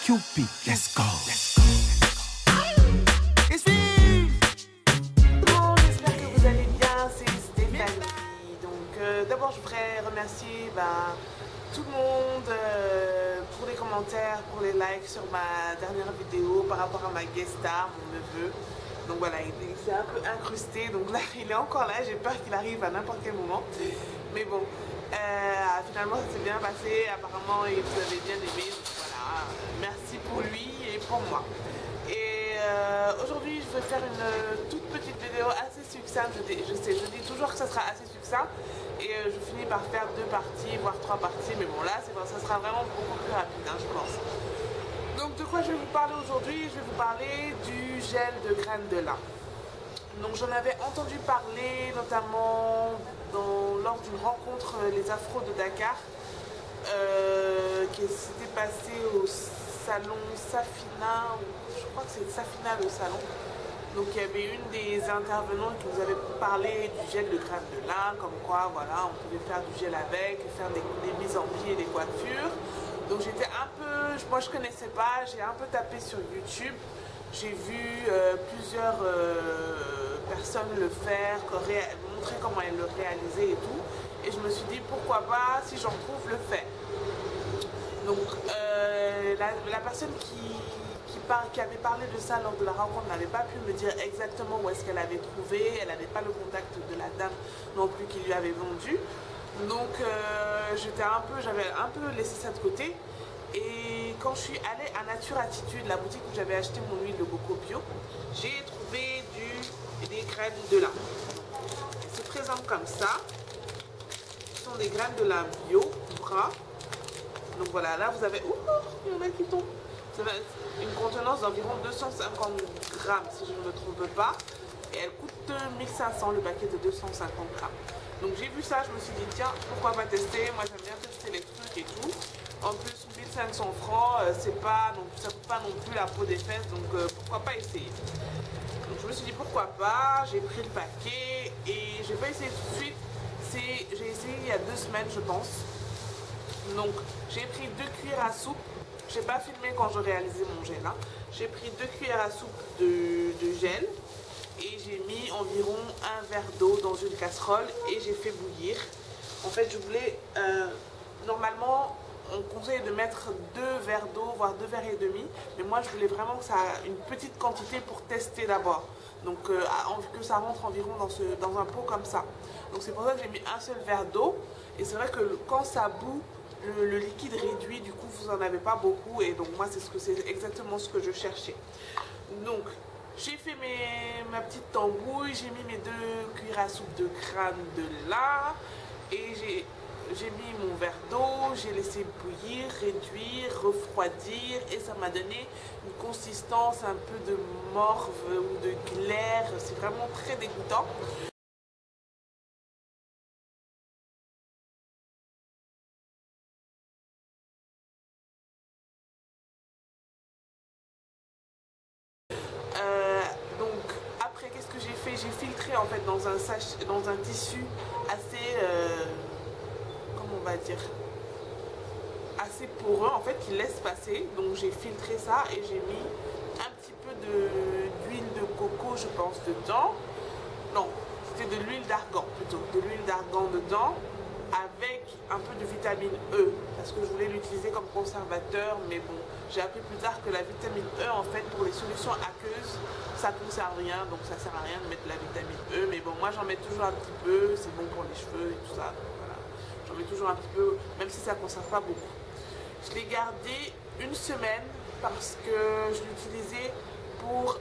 Cupid, let's go. J'espère que vous allez bien, c'est Stéphanie. Donc d'abord je voudrais remercier tout le monde pour les commentaires, pour les likes sur ma dernière vidéo par rapport à ma guest star, mon neveu. Donc voilà, il s'est un peu incrusté, donc là il est encore là, j'ai peur qu'il arrive à n'importe quel moment. Mais bon, finalement ça s'est bien passé, apparemment vous avez bien aimé, donc voilà, merci pour lui et pour moi. Et aujourd'hui je vais faire une toute petite vidéo assez succincte, je dis toujours que ça sera assez succinct et je finis par faire 2 parties, voire 3 parties, mais bon là ça sera vraiment beaucoup plus rapide, hein, je pense. Donc de quoi je vais vous parler aujourd'hui? Je vais vous parler du gel de graines de lin. Donc j'en avais entendu parler notamment lors d'une rencontre les Afros de Dakar qui s'était passé au salon Safina, je crois que c'est Safina le salon. Donc il y avait une des intervenantes qui nous avait parlé du gel de graines de lin, comme quoi voilà, on pouvait faire du gel avec, faire des mises en pied et des coiffures. Donc j'étais un peu, moi je connaissais pas, j'ai un peu tapé sur YouTube, j'ai vu plusieurs personnes le faire, montrer comment elles le réalisaient et tout. Et je me suis dit pourquoi pas, si j'en trouve, le faire. Donc la personne qui avait parlé de ça lors de la rencontre n'avait pas pu me dire exactement où est-ce qu'elle avait trouvé, elle n'avait pas le contact de la dame non plus qui lui avait vendu. Donc j'avais un peu laissé ça de côté. Et quand je suis allée à Nature Attitude, la boutique où j'avais acheté mon huile de coco bio, j'ai trouvé des graines de lin. Elles se présentent comme ça. Ce sont des graines de lin bio, brun. Donc voilà, là vous avez... Ouh, il y en a qui tombent. Vous avez une contenance d'environ 250 grammes, si je ne me trompe pas. Et elle coûte 1500 le paquet de 250 grammes. Donc j'ai vu ça, je me suis dit tiens, pourquoi pas tester? Moi j'aime bien tester les trucs et tout. En plus 1500 francs, ça coûte pas non plus la peau des fesses, donc pourquoi pas essayer. Donc je me suis dit pourquoi pas, j'ai pris le paquet et j'ai pas essayé tout de suite. J'ai essayé il y a 2 semaines je pense. Donc j'ai pris 2 cuillères à soupe. J'ai pas filmé quand je réalisais mon gel. Hein. J'ai pris 2 cuillères à soupe de gel. Et j'ai mis environ 1 verre d'eau dans une casserole et j'ai fait bouillir. En fait, je voulais... normalement, on conseille de mettre 2 verres d'eau, voire 2 verres et demi. Mais moi, je voulais vraiment que ça ait une petite quantité pour tester d'abord. Donc, que ça rentre environ dans un pot comme ça. Donc, c'est pour ça que j'ai mis un seul verre d'eau. Et c'est vrai que quand ça bout, le liquide réduit. Du coup, vous n'en avez pas beaucoup. Et donc, moi, c'est exactement ce que je cherchais. Donc... j'ai fait ma petite tambouille, j'ai mis mes 2 cuillères à soupe de graines de lin et j'ai mis mon verre d'eau, j'ai laissé bouillir, réduire, refroidir et ça m'a donné une consistance un peu de morve ou de glaire, c'est vraiment très dégoûtant. Qu'est-ce que j'ai fait? J'ai filtré en fait dans un tissu assez, comment on va dire, assez poreux en fait qui laisse passer. Donc j'ai filtré ça et j'ai mis un petit peu d'huile de coco je pense dedans. Non, c'était de l'huile d'argan plutôt, de l'huile d'argan dedans avec un peu de vitamine E parce que je voulais l'utiliser comme conservateur, mais bon, j'ai appris plus tard que la vitamine E en fait pour les solutions aqueuses ça ne conserve rien, donc ça sert à rien de mettre la vitamine E, mais bon moi j'en mets toujours un petit peu, c'est bon pour les cheveux et tout ça, donc voilà, j'en mets toujours un petit peu même si ça ne conserve pas beaucoup. Je l'ai gardé 1 semaine parce que je l'utilisais pour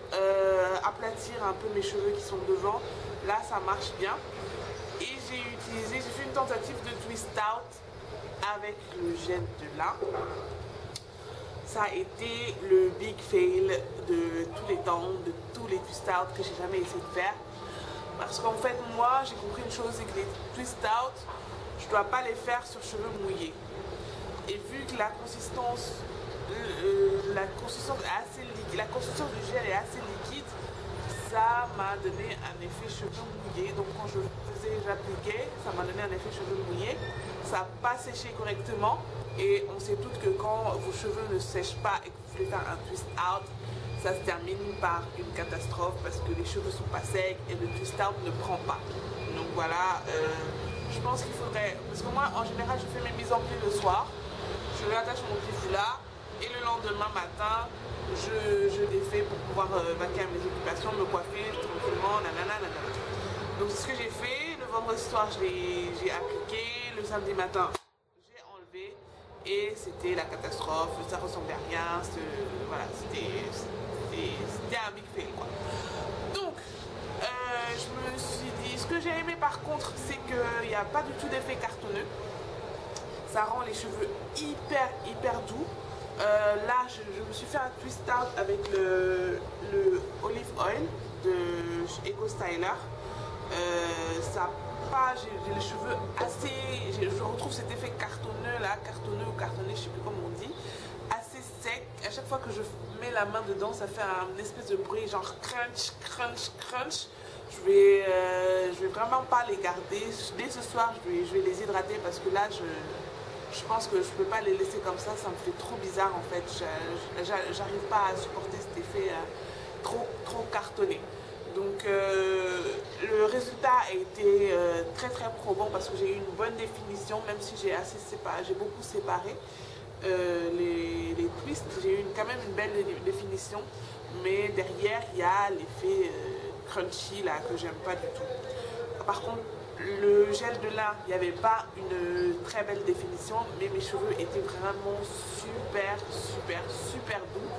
aplatir un peu mes cheveux qui sont devant. Là ça marche bien. Et j'ai fait une tentative de twist out avec le gel de lin. Ça a été le big fail de tous les temps, de tous les twist out que j'ai jamais essayé de faire. Parce qu'en fait moi j'ai compris une chose, c'est que les twist out, je ne dois pas les faire sur cheveux mouillés. Et vu que la consistance est assez liquide, la consistance du gel est assez liquide, ça m'a donné un effet cheveux mouillés. Donc quand j'appliquais, ça m'a donné un effet cheveux mouillés. Ça n'a pas séché correctement. Et on sait toutes que quand vos cheveux ne sèchent pas et que vous voulez faire un twist out, ça se termine par une catastrophe parce que les cheveux sont pas secs et le twist out ne prend pas. Donc voilà, je pense qu'il faudrait, parce que moi en général je fais mes mises en pli le soir, je rattache mon pli là et le lendemain matin je défais pour pouvoir vaquer à mes occupations, me coiffer tranquillement, nanana. Donc c'est ce que j'ai fait, le vendredi soir j'ai appliqué, le samedi matin j'ai enlevé et c'était la catastrophe, ça ressemblait à rien, voilà, c'était un big fail quoi. Donc je me suis dit, ce que j'ai aimé par contre c'est qu'il n'y a pas du tout d'effet cartonneux, ça rend les cheveux hyper doux. Là je me suis fait un twist out avec le olive oil de Eco Styler. Ça pas, j'ai les cheveux assez, je retrouve cet effet cartonneux là, cartonneux ou cartonné, je sais plus comment on dit, assez sec. À chaque fois que je mets la main dedans, ça fait un espèce de bruit genre crunch. Je vais vraiment pas les garder. Dès ce soir, je vais les hydrater parce que là, je pense que je peux pas les laisser comme ça me fait trop bizarre en fait. J'arrive pas à supporter cet effet trop cartonné. Donc le résultat a été très probant parce que j'ai eu une bonne définition, même si j'ai beaucoup séparé les twists, j'ai eu quand même une belle définition, mais derrière il y a l'effet crunchy là que j'aime pas du tout. Par contre le gel de lin, il n'y avait pas une très belle définition, mais mes cheveux étaient vraiment super doux.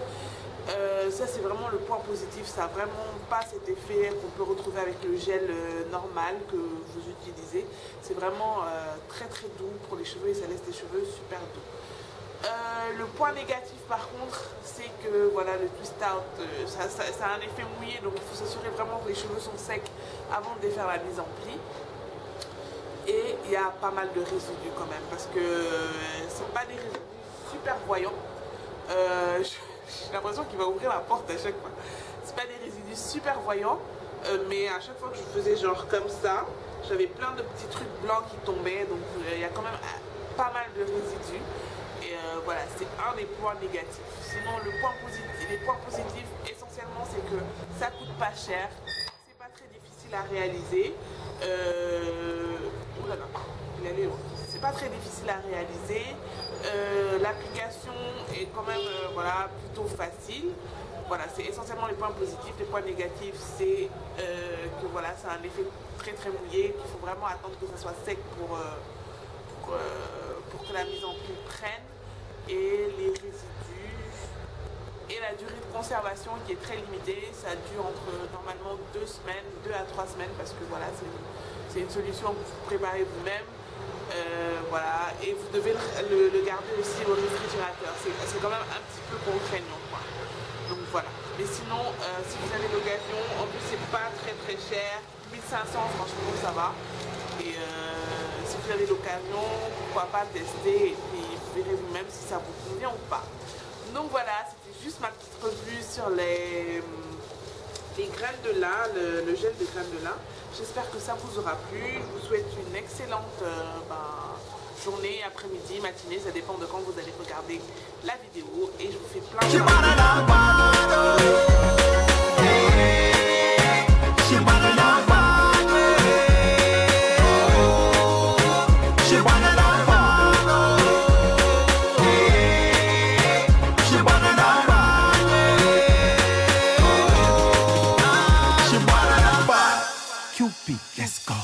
Ça c'est vraiment le point positif, ça n'a vraiment pas cet effet qu'on peut retrouver avec le gel normal que vous utilisez. C'est vraiment très doux pour les cheveux et ça laisse des cheveux super doux. Le point négatif par contre c'est que voilà, le twist out ça a un effet mouillé, donc il faut s'assurer vraiment que les cheveux sont secs avant de défaire la mise en pli. Et il y a pas mal de résidus quand même parce que c'est pas des résidus super voyants. J'ai l'impression qu'il va ouvrir la porte à chaque fois. C'est pas des résidus super voyants, mais à chaque fois que je faisais genre comme ça, j'avais plein de petits trucs blancs qui tombaient, donc il y a quand même pas mal de résidus. Et voilà, c'est un des points négatifs. Sinon, les points positifs essentiellement, c'est que ça coûte pas cher, c'est pas très difficile à réaliser. Oulala, il allait loin. C'est pas très difficile à réaliser. L'application est quand même voilà, plutôt facile. Voilà, c'est essentiellement les points positifs. Les points négatifs, c'est que voilà, c'est un effet très mouillé, qu'il faut vraiment attendre que ça soit sec pour que la mise en pli prenne. Et les résidus et la durée de conservation qui est très limitée, ça dure entre normalement 2 à 3 semaines parce que voilà, c'est une solution que vous préparez vous-même. Voilà, et vous devez le garder aussi au réfrigérateur. C'est quand même un petit peu contraignant quoi. Donc voilà, mais sinon si vous avez l'occasion, en plus c'est pas très cher, 1500 franchement ça va. Et si vous avez l'occasion, pourquoi pas tester et puis vous verrez vous-même si ça vous convient ou pas. Donc voilà, c'était juste ma petite revue sur les graines de lin, le gel de graines de lin. J'espère que ça vous aura plu. Je vous souhaite une excellente journée, après-midi, matinée, ça dépend de quand vous allez regarder la vidéo. Et je vous fais plein de Cupid, let's go.